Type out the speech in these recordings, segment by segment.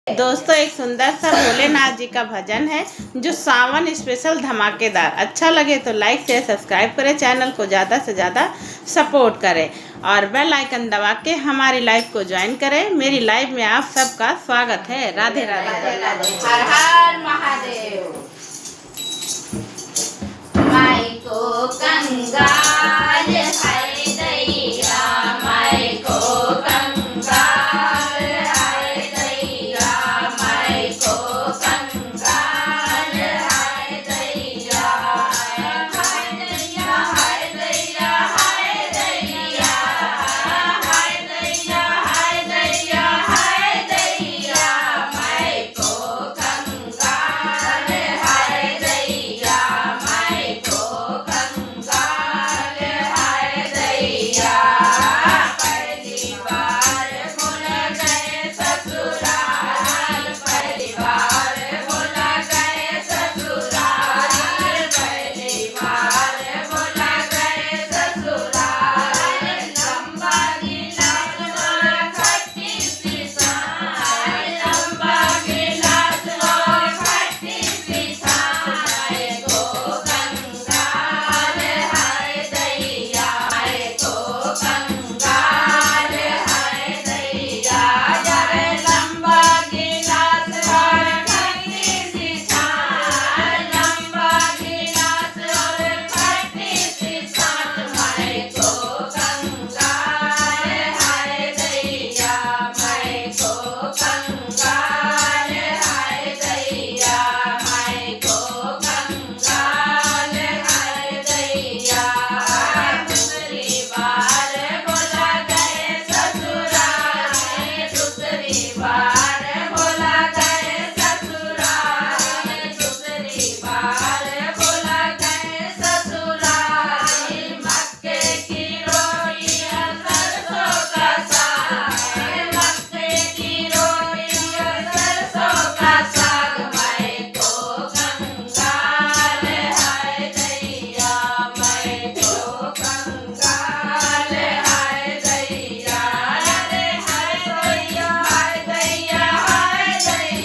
दोस्तों एक सुंदर सा भोलेनाथ जी का भजन है जो सावन स्पेशल धमाकेदार। अच्छा लगे तो लाइक शेयर सब्सक्राइब करें, चैनल को ज़्यादा से ज़्यादा सपोर्ट करें और बेल आइकन दबा के हमारी लाइव को ज्वाइन करें। मेरी लाइव में आप सबका स्वागत है। राधे राधे। हर हर महादेव। माई को कंगाल है दैया, माई को कंगाल है दैया, माई को कंगाल है दैया, हाय दैया, हाय दैया, हाय दैया, हाय दैया, हाय दैया, हाय दैया, माई को कंगाल है दैया, माई को कंगाल है दैया। पहली बार भूल गए ससुराल, पहली बार भूल गए ससुराल, पहली बार भूल गए ससुराल। लंबा गिलास और खट्टी सी चाय, लंबा गिलास और खट्टी सी चाय, को कंगाल है दैया, माई को कंगाल है दैया। जरे लंबा गिलास और खट्टी सी चाय, लंबा गिलास और खट्टी सी चाय, माई को कंगाल है दैया, माई को कंगाल है दैया, माई को कंगाल है दैया। दूसरी बार बोला गए ससुराल, दूसरी बार बोला गए ससुराल, दूसरी बार बोला गए ससुराल। मक्के की रोटी और सरसों का साग, मक्के की रोटी और सरसों का साग, माई को कंगाल है दैया, माई को कंगाल है दैया। अरे हाय दैया, हाय दैया, हाय दैया,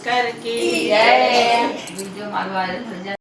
शंकर की जय वीडियो मारो वायरल हो जाए।